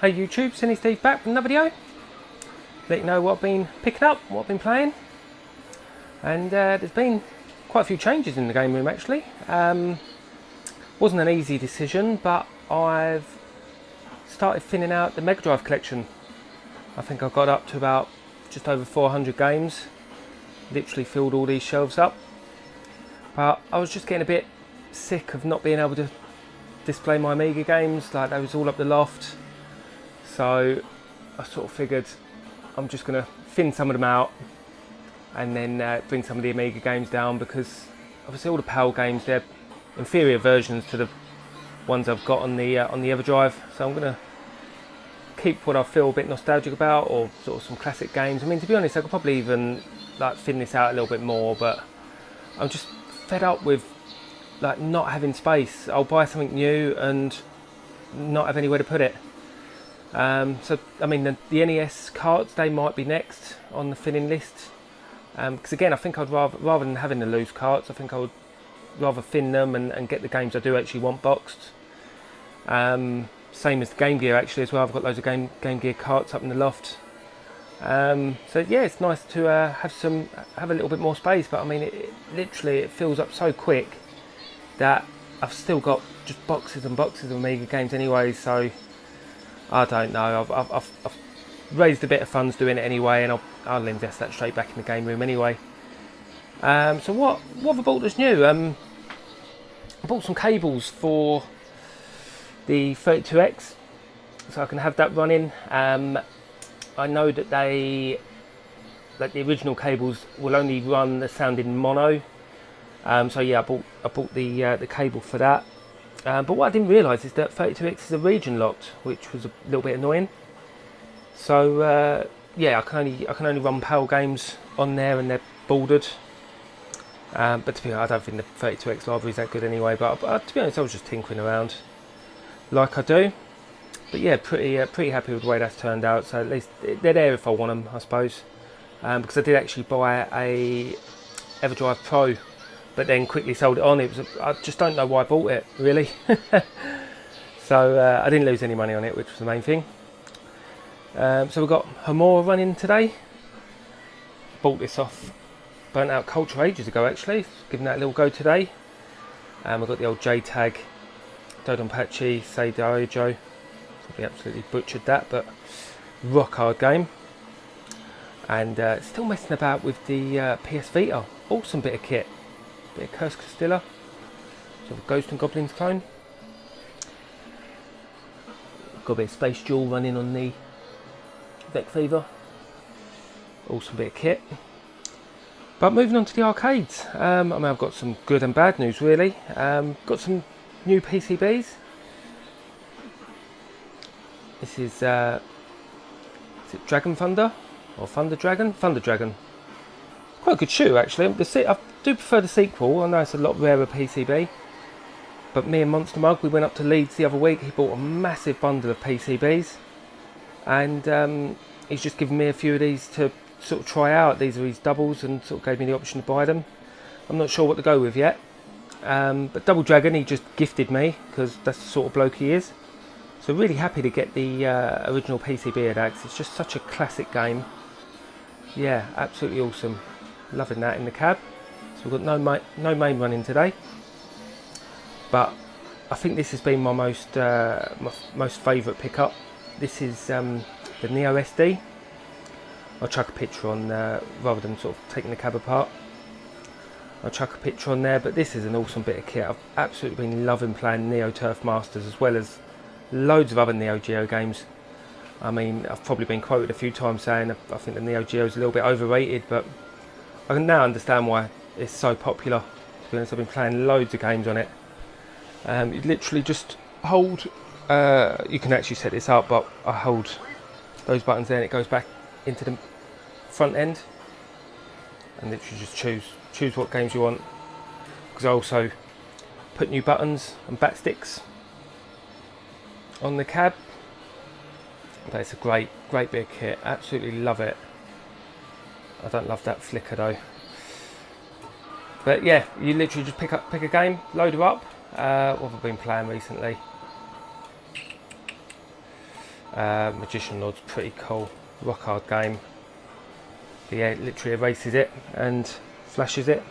Hey YouTube, Cinny Steve back with another video. Let you know what I've been picking up, what I've been playing. And there's been quite a few changes in the game room actually. Wasn't an easy decision, but I've started thinning out the Mega Drive collection. I think I've got up to about just over 400 games. Literally filled all these shelves up. But I was just getting a bit sick of not being able to display my Amiga games, like they was all up the loft. So I sort of figured I'm just going to thin some of them out and then bring some of the Amiga games down, because obviously all the PAL games, they're inferior versions to the ones I've got on the EverDrive. So I'm going to keep what I feel a bit nostalgic about, or sort of some classic games. I mean, to be honest, I could probably even like thin this out a little bit more, but I'm just fed up with like not having space. I'll buy something new and not have anywhere to put it. So I mean the NES carts, they might be next on the thinning list, because again I think I'd rather than having the loose carts, I think I would rather thin them and get the games I do actually want boxed. Same as the Game Gear actually as well. I've got loads of Game Gear carts up in the loft. So yeah, it's nice to have a little bit more space, but I mean it fills up so quick that I've still got just boxes and boxes of Amiga games anyway. So I don't know, I've raised a bit of funds doing it anyway, and I'll invest that straight back in the game room anyway. So what have I bought that's new? I bought some cables for the 32X, so I can have that running. I know that the original cables will only run the sound in mono. So yeah, I bought the cable for that. But what I didn't realise is that 32X is region locked, which was a little bit annoying. So yeah, I can only run PAL games on there, and they're bordered. But to be honest, I don't think the 32X library is that good anyway. But to be honest, I was just tinkering around like I do. But yeah, pretty happy with the way that's turned out. So at least they're there if I want them, I suppose. Because I did actually buy a EverDrive Pro, but then quickly sold it on. I just don't know why I bought it, really. So I didn't lose any money on it, which was the main thing. So we've got Homura running today. Bought this off Burnt Out Culture ages ago actually. Giving that a little go today. I've got the old J-Tag, Dodonpachi, Sei Daijo. Probably absolutely butchered that, but rock hard game. And still messing about with the PS Vita. Awesome bit of kit. Bit of Curse Castilla, sort of Ghost and Goblins clone. Got a bit of Space Jewel running on the Vec Fever. Awesome bit of kit. But moving on to the arcades. I mean, I've got some good and bad news really. Got some new PCBs. This is it Dragon Thunder or Thunder Dragon? Thunder Dragon. Quite a good shoe actually. I do prefer the sequel. I know it's a lot rarer PCB, but me and Monstermug, we went up to Leeds the other week. He bought a massive bundle of PCBs, and he's just given me a few of these to sort of try out. These are his doubles, and sort of gave me the option to buy them. I'm not sure what to go with yet, but Double Dragon he just gifted me, because that's the sort of bloke he is. So really happy to get the original PCB of that, 'cause it's just such a classic game. Yeah, absolutely awesome. Loving that in the cab. So we've got no main running today, but I think this has been my most favourite pickup. This is the Neo SD. I'll chuck a picture on rather than sort of taking the cab apart. I'll chuck a picture on there, but this is an awesome bit of kit. I've absolutely been loving playing Neo Turf Masters, as well as loads of other Neo Geo games. I mean, I've probably been quoted a few times saying I think the Neo Geo is a little bit overrated, but I can now understand why it's so popular. To be honest, I've been playing loads of games on it. You literally just hold, you can actually set this up, but I hold those buttons there and it goes back into the front end, and literally just choose what games you want. Because I also put new buttons and bat sticks on the cab. But it's a great bit of kit. Absolutely love it. I don't love that flicker though. But yeah, you literally just pick a game, load it up. What have I been playing recently? Magician Lord's pretty cool, rock hard game. But yeah, it literally erases it and flashes it.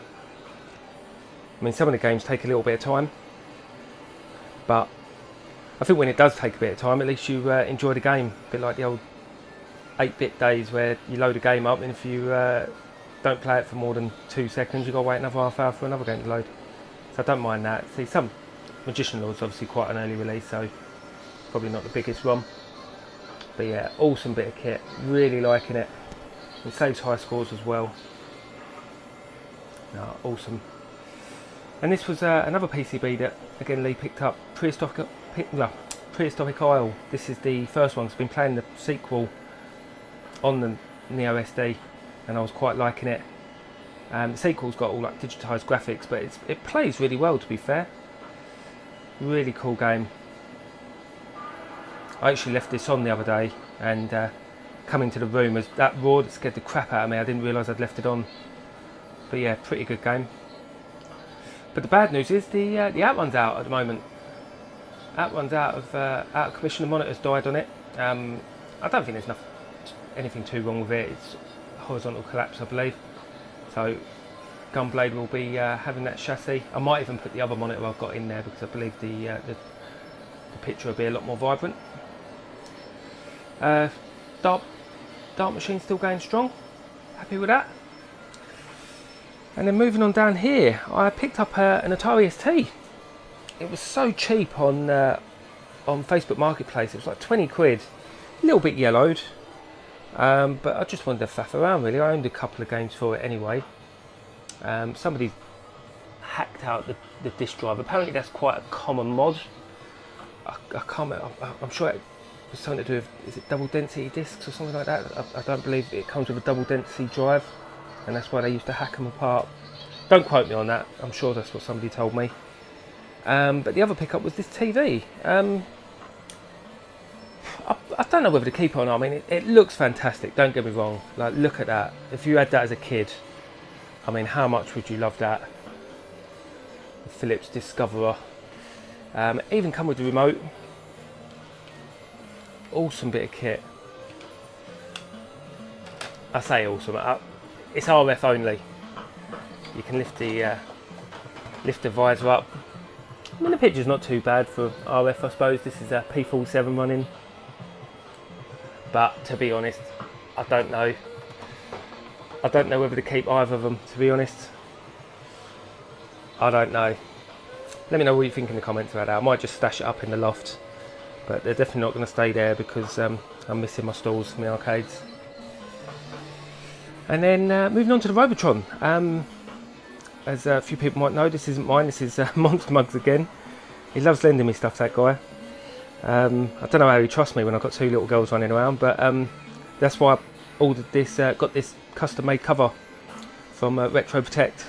I mean, some of the games take a little bit of time, but I think when it does take a bit of time, at least you enjoy the game. A bit like the old 8-bit days where you load a game up, and if you don't play it for more than 2 seconds, you've got to wait another half hour for another game to load. So I don't mind that. See, some Magician Lord's obviously quite an early release, so probably not the biggest ROM. But yeah, awesome bit of kit. Really liking it. It saves high scores as well. No, awesome. And this was another PCB that, again, Lee picked up. Prehistoric Isle. This is the first one. I've been playing the sequel on the Neo SD, and I was quite liking it. The sequel's got all like digitised graphics, but it plays really well, to be fair. Really cool game. I actually left this on the other day, and coming to the room, as that roared, it scared the crap out of me. I didn't realise I'd left it on. But yeah, pretty good game. But the bad news is the Outrun's out at the moment. Outrun's out of commission. The monitor's died on it. I don't think there's anything too wrong with it. It's horizontal collapse, I believe. So Gunblade will be having that chassis. I might even put the other monitor I've got in there, because I believe the picture will be a lot more vibrant. Dark Machine still going strong. Happy with that. And then moving on down here, I picked up an Atari St. It was so cheap on Facebook Marketplace. It was like 20 quid. A little bit yellowed. But I just wanted to faff around, really. I owned a couple of games for it anyway. Somebody hacked out the disk drive. Apparently that's quite a common mod. I'm sure it was something to do with, is it double density discs or something like that? I don't believe it comes with a double density drive, and that's why they used to hack them apart. Don't quote me on that. I'm sure that's what somebody told me. But the other pickup was this TV. I don't know whether to keep it or not. I mean, it looks fantastic, don't get me wrong. Like, look at that. If you had that as a kid, I mean, how much would you love that? The Philips Discoverer. Even come with the remote. Awesome bit of kit. I say awesome. It's RF only. You can lift the visor up. I mean, the picture's not too bad for RF, I suppose. This is a P47 running. But to be honest, I don't know. I don't know whether to keep either of them, to be honest. I don't know. Let me know what you think in the comments about that. I might just stash it up in the loft. But they're definitely not going to stay there, because I'm missing my stalls, my arcades. And then moving on to the Robotron. As a few people might know, this isn't mine. This is Monstermug's again. He loves lending me stuff, that guy. I don't know how he trusts me when I've got two little girls running around, but that's why I ordered this. Got this custom-made cover from Retro Protect.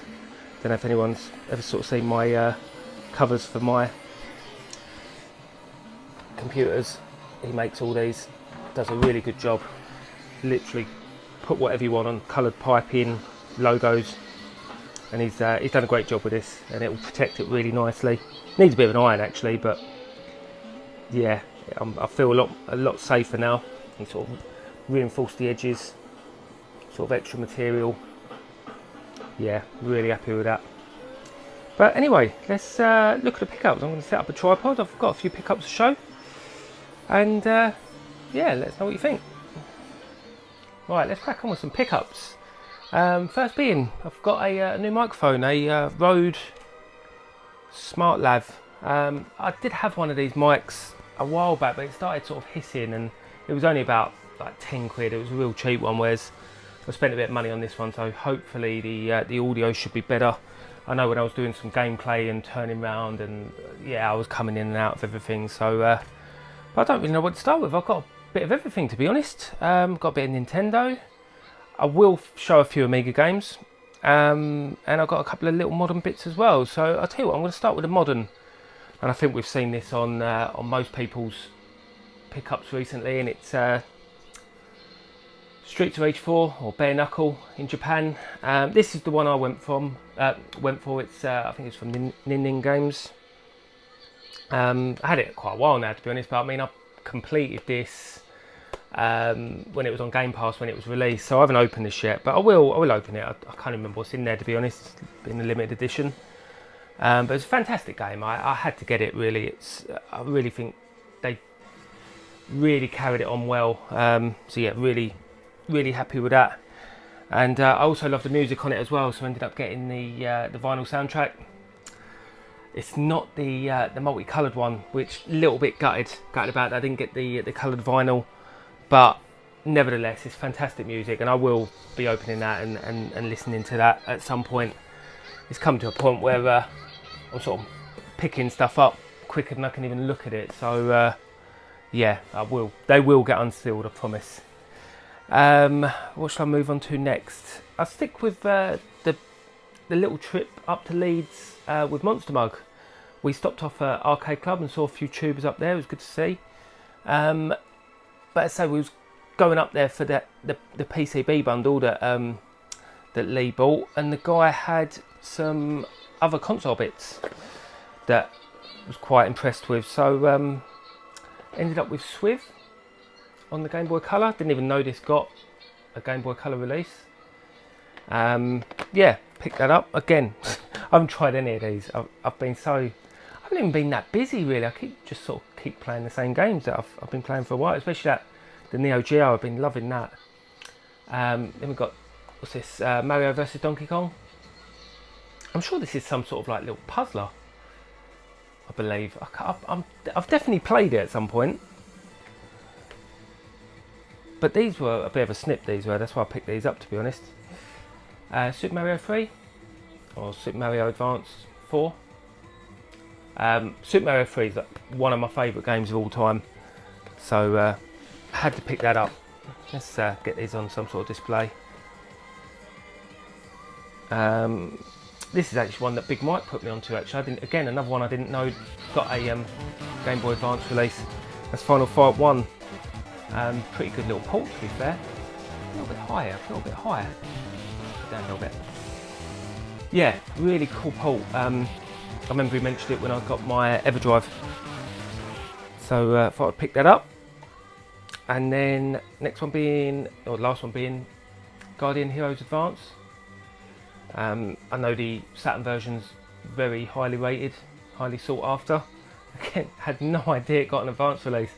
Don't know if anyone's ever sort of seen my covers for my computers. He makes all these. Does a really good job. Literally put whatever you want on, coloured piping, logos, and he's done a great job with this, and it will protect it really nicely. Needs a bit of an iron actually, but yeah, I feel a lot safer now. He sort of reinforced the edges, sort of extra material. Yeah, really happy with that. But anyway, let's look at the pickups. I'm going to set up a tripod. I've got a few pickups to show, and yeah, let's know what you think. Right, let's crack on with some pickups. First being, I've got a new microphone, a Rode Smart Lav. I did have one of these mics a while back, but it started sort of hissing, and it was only about like 10 quid. It was a real cheap one, whereas I spent a bit of money on this one, so hopefully the audio should be better. I know when I was doing some gameplay and turning around, and yeah, I was coming in and out of everything, so but I don't really know what to start with. I've got a bit of everything, to be honest. Got a bit of Nintendo. I will show a few Amiga games, and I've got a couple of little modern bits as well. So I'll tell you what, I'm going to start with the modern, and I think we've seen this on most people's pickups recently, and it's Streets of Rage 4 or Bare Knuckle in Japan. This is the one I went for. It's I think it's from Nin Games. I had it quite a while now, to be honest, but I mean, I completed this when it was on Game Pass when it was released. So I haven't opened this yet, but I will open it. I can't remember what's in there, to be honest, in the limited edition. But it's a fantastic game. I had to get it, really. I really think they really carried it on well. So yeah, really happy with that. And I also love the music on it as well, so I ended up getting the vinyl soundtrack. It's not the multicoloured one, which a little bit gutted about that. I didn't get the coloured vinyl, but nevertheless, it's fantastic music, and I will be opening that and listening to that at some point. It's come to a point where I'm sort of picking stuff up quicker than I can even look at it. So yeah, they will get unsealed, I promise. What shall I move on to next? I'll stick with the little trip up to Leeds with Monstermug. We stopped off at Arcade Club and saw a few tubers up there. It was good to see. But as I say, we was going up there for the PCB bundle that Lee bought, and the guy had some other console bits that I was quite impressed with. So ended up with Swiv on the Game Boy Color. Didn't even know this got a Game Boy Color release. Yeah, picked that up again. I haven't tried any of these. I haven't even been that busy, really. I keep playing the same games that I've been playing for a while, especially the Neo Geo. I've been loving that. Then we've got, what's this? Mario vs Donkey Kong. I'm sure this is some sort of like little puzzler, I believe. I've definitely played it at some point. But these were a bit of a snip, that's why I picked these up, to be honest. Super Mario 3, or Super Mario Advance 4. Super Mario 3 is like one of my favourite games of all time, so I had to pick that up. Let's get these on some sort of display. This is actually one that Big Mike put me onto, actually. Again, another one I didn't know got a Game Boy Advance release. That's Final Fight 1. Pretty good little port, to be fair. A little bit higher, a little bit higher. Down a little bit. Yeah, really cool port. I remember he mentioned it when I got my EverDrive. So thought I'd pick that up. And then last one being Guardian Heroes Advance. I know the Saturn version's very highly rated, highly sought after. Again, had no idea it got an advance release.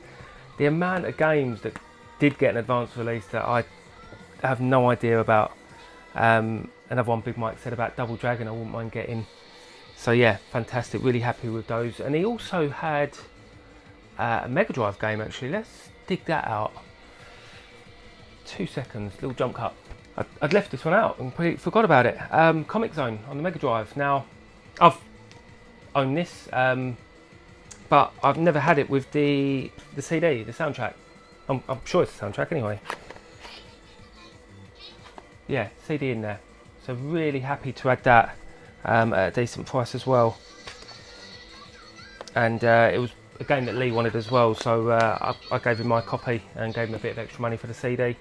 The amount of games that did get an advance release that I have no idea about. Another one Big Mike said about Double Dragon I wouldn't mind getting. So yeah, fantastic, really happy with those. And he also had a Mega Drive game, actually. Let's dig that out. 2 seconds, little jump cut. I'd left this one out and completely forgot about it. Comic Zone on the Mega Drive. Now, I've owned this, but I've never had it with the CD, the soundtrack. I'm sure it's the soundtrack anyway. Yeah, CD in there. So really happy to add that at a decent price as well. And it was a game that Lee wanted as well, so I gave him my copy and gave him a bit of extra money for the CD.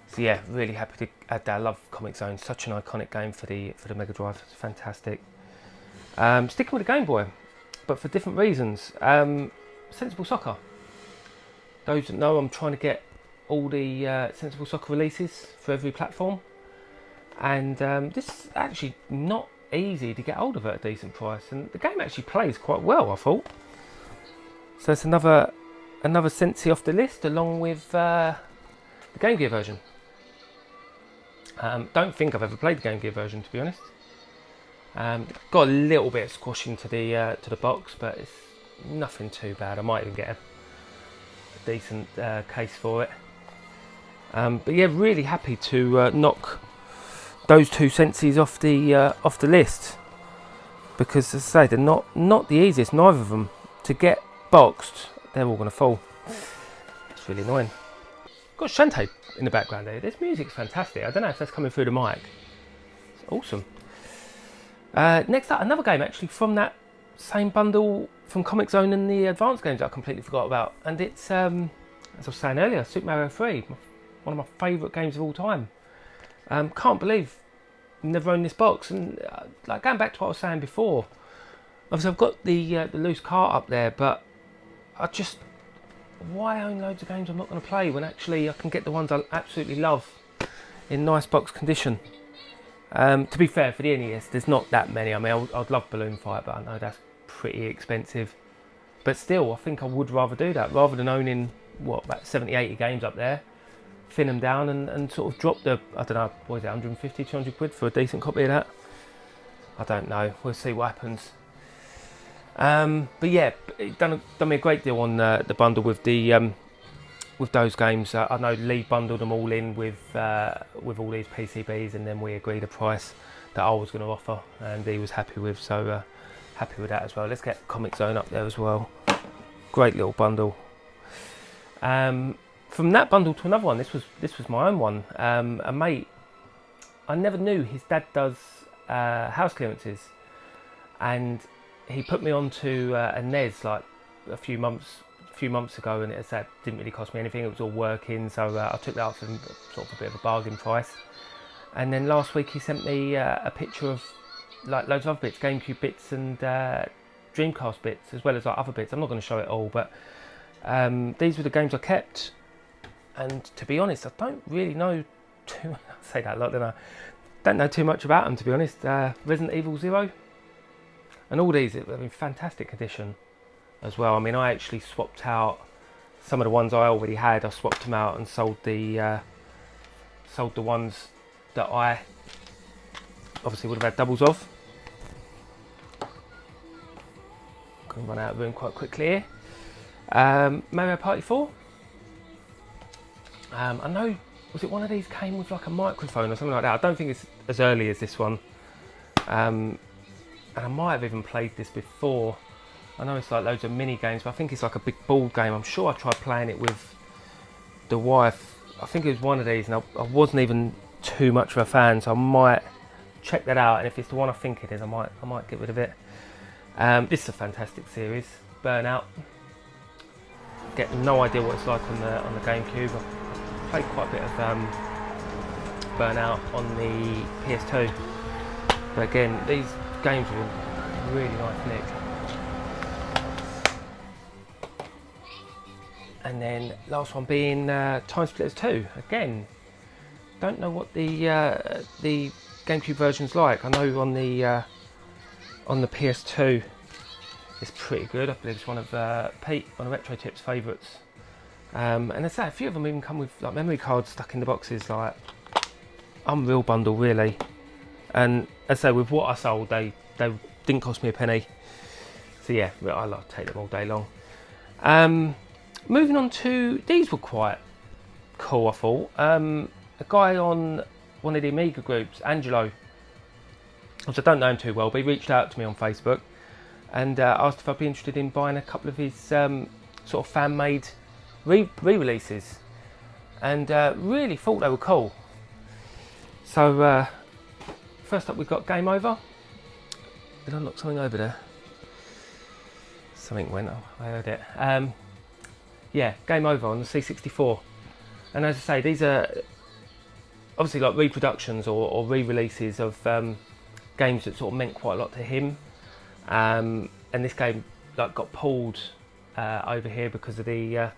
So yeah, really happy to add that. I love Comic Zone, such an iconic game for the Mega Drive. It's fantastic. Sticking with the Game Boy, but for different reasons. Sensible Soccer. Those that know, I'm trying to get all the Sensible Soccer releases for every platform, and this is actually not easy to get hold of at a decent price, and the game actually plays quite well, I thought. So it's another Sensi off the list, along with the Game Gear version. Don't think I've ever played the Game Gear version, to be honest. Got a little bit of squashing to the box, but it's nothing too bad. I might even get a decent case for it. But yeah, really happy to knock those two Sensis off the list, because as I say, they're not the easiest, neither of them, to get boxed. They're all going to fall. It's really annoying. Got Shantae in the background there. This music's fantastic. I don't know if that's coming through the mic. It's awesome. Next up, another game actually from that same bundle from Comic Zone and the advanced games that I completely forgot about. And it's, as I was saying earlier, Super Mario 3. One of my favourite games of all time. Can't believe I've never owned this box. And like going back to what I was saying before, obviously I've got the loose cart up there, but why own loads of games I'm not going to play when actually I can get the ones I absolutely love in nice box condition. To be fair, for the NES, there's not that many. I mean, I'd love Balloon Fight, but I know that's pretty expensive. But still, I think I would rather do that rather than owning, what, about 70, 80 games up there, thin them down and sort of drop the, I don't know, what is it, 150, 200 quid for a decent copy of that? I don't know. We'll see what happens. But yeah, it done me a great deal on the bundle with the with those games. I know Lee bundled them all in with all these PCBs, and then we agreed a price that I was going to offer, and he was happy with. So happy with that as well. Let's get Comic Zone up there as well. Great little bundle. From that bundle to another one. This was my own one. A mate, I never knew his dad does house clearances, and he put me onto a NES like a few months ago, and it didn't really cost me anything. It was all working, so I took that up for sort of a bit of a bargain price. And then last week he sent me a picture of like loads of other bits, GameCube bits and Dreamcast bits, as well as like other bits. I'm not going to show it all, but these were the games I kept. And to be honest, I don't really know too. I say that a lot, don't I? Don't know too much about them, to be honest. Resident Evil 0. And all these are in fantastic condition as well. I mean, I actually swapped out some of the ones I already had. I swapped them out and sold the ones that I obviously would have had doubles of. Going to run out of room quite quickly here. Mario Party 4. I know, was it one of these came with like a microphone or something like that? I don't think it's as early as this one. And I might have even played this before. I know it's like loads of mini games, but I think it's like a big board game. I'm sure I tried playing it with the wife. I think it was one of these, and I wasn't even too much of a fan, so I might check that out. And if it's the one I think it is, I might get rid of it. This is a fantastic series, Burnout. Get no idea what it's like on the GameCube. I played quite a bit of Burnout on the PS2, but again, these games were in really nice nick. And then last one being Time Splitters 2. Again, don't know what the GameCube version's like. I know on the PS2 it's pretty good. I believe it's one of Pete, one of Retro Tip's favourites. And I say a few of them even come with like memory cards stuck in the boxes, like unreal bundle really. And as I say, with what I sold, they didn't cost me a penny. So yeah, I like to take them all day long. Moving on to, these were quite cool, I thought. A guy on one of the Amiga groups, Angelo, which I don't know him too well, but he reached out to me on Facebook and asked if I'd be interested in buying a couple of his sort of fan-made re-releases, and really thought they were cool. So first up we've got Game Over. Did I knock something over there? Something went, I heard it. Yeah, Game Over on the C64. And as I say, these are obviously like reproductions or re-releases of games that sort of meant quite a lot to him. And this game like got pulled over here because of the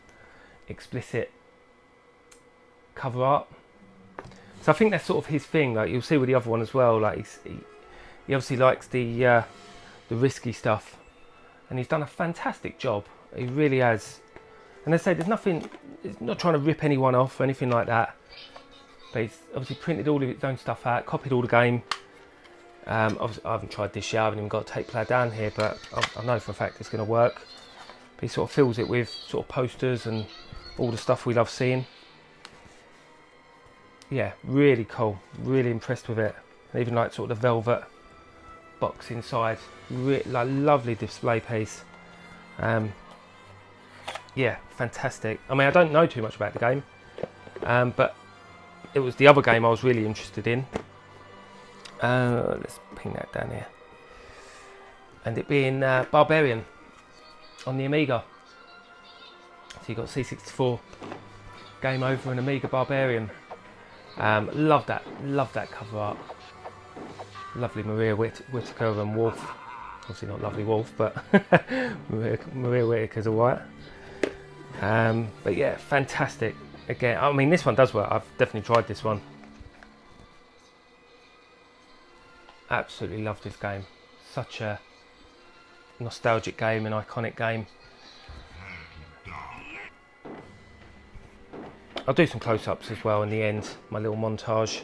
explicit cover art. So I think that's sort of his thing. Like you'll see with the other one as well. Like he obviously likes the risky stuff, and he's done a fantastic job. He really has. And as I say, there's nothing. It's not trying to rip anyone off or anything like that. But he's obviously printed all of his own stuff out, copied all the game. Obviously, I haven't tried this yet. I haven't even got a tape player down here, but I know for a fact it's going to work. But he sort of fills it with sort of posters and all the stuff we love seeing. Yeah, really cool. Really impressed with it. And even like sort of the velvet box inside. Like lovely display piece. Yeah, fantastic. I mean, I don't know too much about the game, but it was the other game I was really interested in. Let's ping that down here. And it being Barbarian on the Amiga. So you got C64, Game Over, and Amiga Barbarian. Love that cover art. Lovely Maria Whittaker and Wolf. Obviously not lovely Wolf, but Maria Whittaker's alright. But yeah, fantastic. Again, I mean, this one does work. I've definitely tried this one. Absolutely love this game. Such a nostalgic game, an iconic game. I'll do some close-ups as well in the end, my little montage.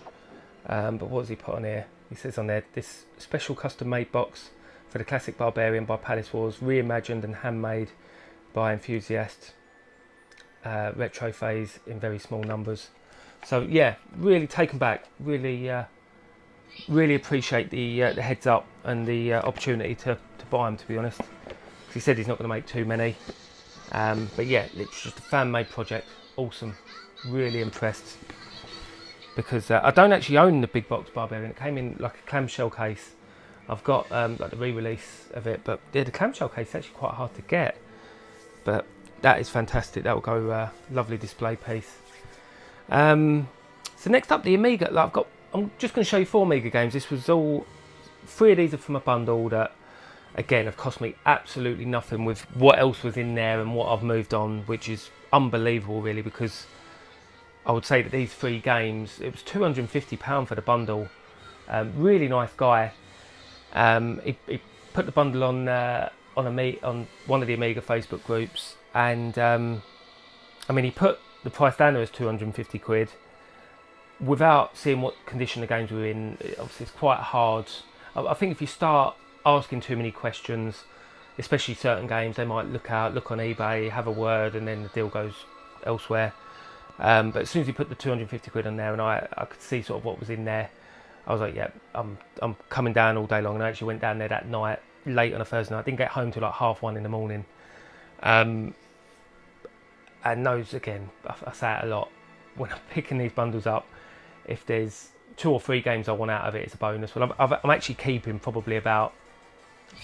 But what does he put on here? He says on there, this special custom-made box for the classic Barbarian by Palace Wars, reimagined and handmade by enthusiasts. Retro phase in very small numbers. So yeah, really taken back. Really appreciate the heads up and the opportunity to buy them, to be honest. He said he's not going to make too many. But yeah, it's just a fan-made project. Awesome. Really impressed. Because I don't actually own the big box Barbarian. It came in like a clamshell case. I've got like the re-release of it, but yeah, the clamshell case is actually quite hard to get. But that is fantastic. That will go lovely display piece. So next up, the Amiga. I'm just going to show you 4 Amiga games. This was all 3 of these are from a bundle that, again, have cost me absolutely nothing with what else was in there and what I've moved on, which is unbelievable, really, because I would say that these 3 games, it was £250 for the bundle. Really nice guy. He put the bundle on one of the Amiga Facebook groups, and I mean, he put the price down there as 250 quid without seeing what condition the games were in. Obviously, it's quite hard. I think if you start asking too many questions, especially certain games, they might look on eBay, have a word, and then the deal goes elsewhere. But as soon as he put the 250 quid on there, and I could see sort of what was in there, I was like, yeah, I'm coming down all day long. And I actually went down there that night, late on a Thursday night. I didn't get home till like 1:30 in the morning. And those, again, I say it a lot, when I'm picking these bundles up, if there's 2 or 3 games I want out of it, it's a bonus. Well, I'm actually keeping probably about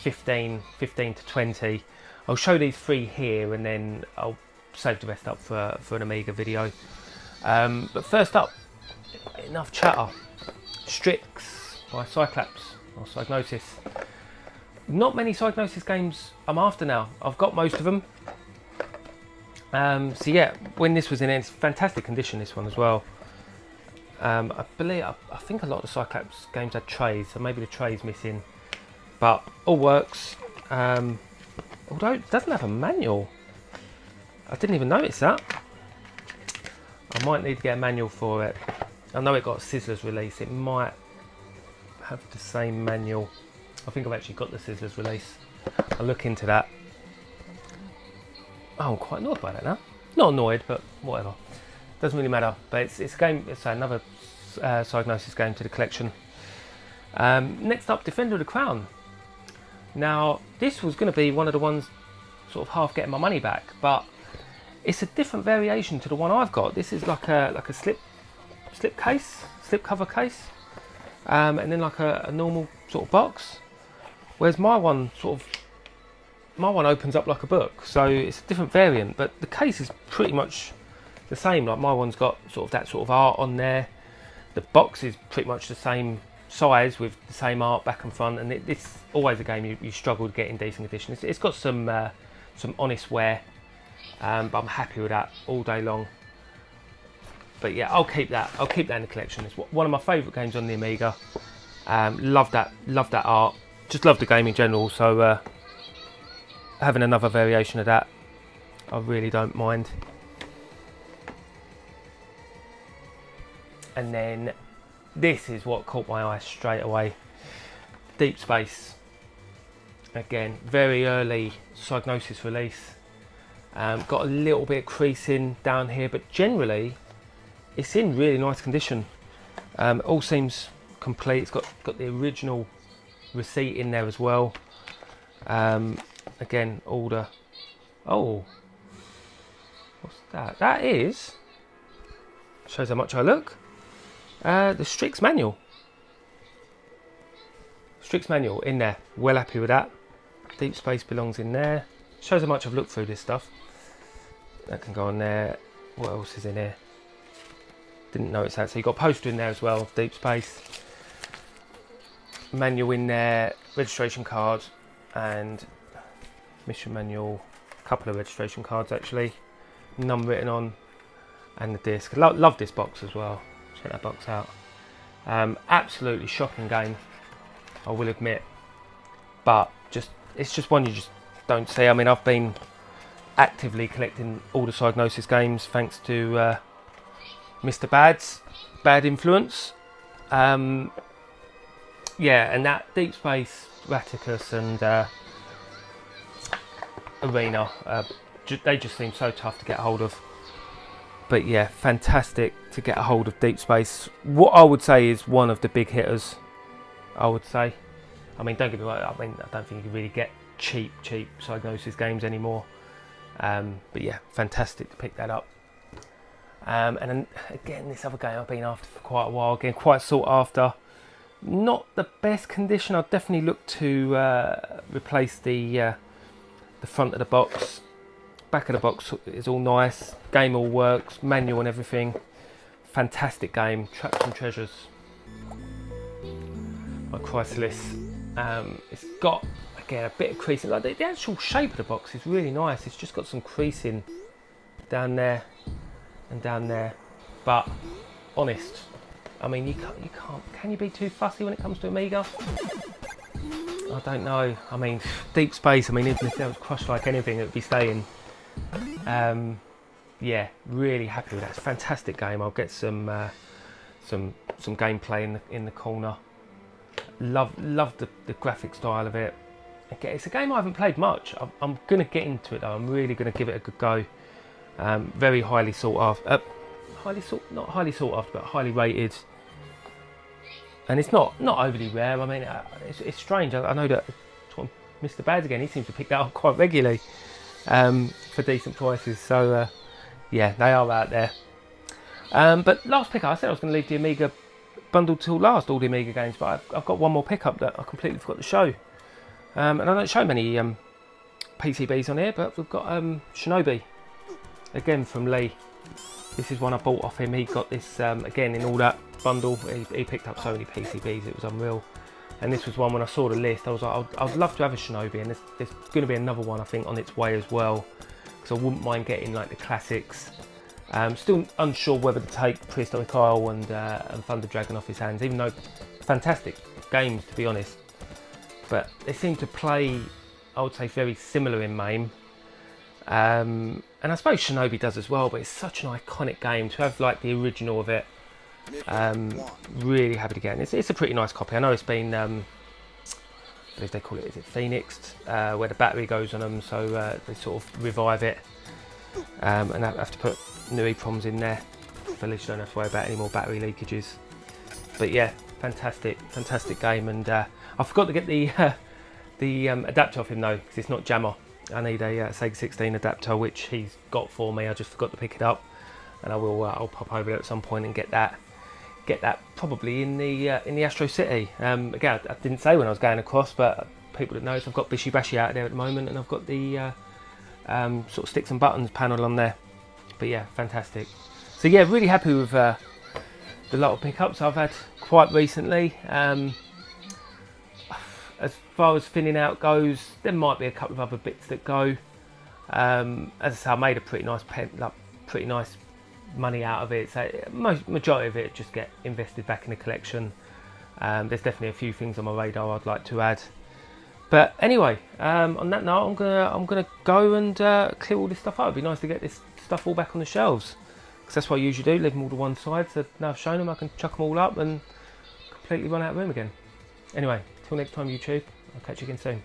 15 to 20. I'll show these 3 here, and then I'll save the rest up for an Amiga video. But first up, enough chatter. Strix by Cyclops or Psygnosis. Not many Psygnosis games I'm after now. I've got most of them. So yeah, when this was in it's fantastic condition, this one as well. I think a lot of the Cyclops games had trays, so maybe the tray's missing, but all works. Although it doesn't have a manual. I didn't even notice that. I might need to get a manual for it. I know it got a Sizzlers release. It might have the same manual. I think I've actually got the Sizzlers release. I'll look into that. Oh, I'm quite annoyed by that now. Not annoyed, but whatever. Doesn't really matter. But it's a game. It's another Psygnosis game to the collection. Next up, Defender of the Crown. Now, this was going to be one of the ones sort of half getting my money back, but it's a different variation to the one I've got. This is like a slip cover case, and then like a normal sort of box. Whereas my one opens up like a book, so it's a different variant, but the case is pretty much the same. Like my one's got sort of that sort of art on there. The box is pretty much the same size with the same art back and front, and it's always a game you struggle to get in decent condition. It's got some honest wear, but I'm happy with that all day long. But yeah, I'll keep that in the collection. It's one of my favourite games on the Amiga. Love that art. Just love the game in general. So having another variation of that, I really don't mind. And then this is what caught my eye straight away. Deep Space. Again, very early Psygnosis release. Got a little bit of creasing down here, but generally it's in really nice condition. All seems complete. It's got the original receipt in there as well. Again, all the... Oh, what's that? That is... Shows how much I look. The Strix manual. Strix manual in there. Well happy with that. Deep Space belongs in there. Shows how much I've looked through this stuff. That can go on there. What else is in here? Didn't notice that. So you've got poster in there as well. Deep Space. Manual in there. Registration card. And mission manual. A couple of registration cards actually. none written on, and the disc. Love this box as well. Check that box out. Absolutely shocking game, I will admit, but it's just one you just don't see. I mean, I've been actively collecting all the Psygnosis games thanks to Mr. Bad's Bad Influence. Yeah, and that Deep Space, Raticus and Arena, they just seem so tough to get hold of. But yeah, fantastic to get a hold of Deep Space. What I would say is one of the big hitters, I would say. I mean, don't get me wrong, I don't think you can really get cheap Psygnosis games anymore. But yeah, fantastic to pick that up. And then again, this other game I've been after for quite a while, again, quite sought after. Not the best condition. I'd definitely look to replace the front of the box. Back of the box is all nice. Game all works, manual and everything. Fantastic game. Traps and Treasures by Chrysalis. It's got, again, a bit of creasing. Like the actual shape of the box is really nice. It's just got some creasing down there and down there. But honest, I mean, you can't. Can you be too fussy when it comes to Amiga? I don't know. I mean, Deep Space. I mean, even if that was crushed like anything, it would be staying. Yeah, really happy with that. It's a fantastic game. I'll get some gameplay in the corner. Love the graphic style of it. Okay, it's a game I haven't played much. I'm gonna get into it though. I'm really gonna give it a good go. Very highly sought after. Not highly sought after, but highly rated. And it's not overly rare. I mean, it's strange. I know that Mr. Bads again, he seems to pick that up quite regularly for decent prices. So yeah, they are out there. But last pickup, I said I was going to leave the Amiga bundle till last, all the Amiga games, but I've got one more pickup that I completely forgot to show. And I don't show many PCBs on here, but we've got Shinobi, again from Lee. This is one I bought off him. He got this again in all that bundle. He picked up so many PCBs, it was unreal. And this was one, when I saw the list, I was like, I'd love to have a Shinobi, and there's going to be another one I think on its way as well, because I wouldn't mind getting like the classics. Still unsure whether to take Prehistoric Isle and Thunder Dragon off his hands, even though fantastic games to be honest. But they seem to play, I would say, very similar in MAME. And I suppose Shinobi does as well, but it's such an iconic game to have like the original of it. Really happy to get it. It's a pretty nice copy. I know it's been, as they call it, is it Phoenixed, where the battery goes on them, so they sort of revive it. And I have to put new EPROMs in there, so at least you don't have to worry about any more battery leakages. But yeah, fantastic game. And I forgot to get the adapter off him though, because it's not jammer. I need a Sega 16 adapter, which he's got for me. I just forgot to pick it up, and I'll pop over there at some point and get that probably in the Astro City. Again, I didn't say when I was going across, but people that know, so I've got Bishi Bashi out there at the moment, and I've got the sort of sticks and buttons panel on there. But yeah, fantastic. So yeah, really happy with the lot of pickups I've had quite recently. As far as thinning out goes, there might be a couple of other bits that go. As I say, I made a pretty nice money out of it. So majority of it just get invested back in the collection. There's definitely a few things on my radar I'd like to add. But anyway, on that note, I'm gonna go and clear all this stuff up. It'd be nice to get this stuff all back on the shelves, because that's what I usually do. Leave them all to one side. So now I've shown them, I can chuck them all up and completely run out of room again. Anyway. Till next time, YouTube. I'll catch you again soon.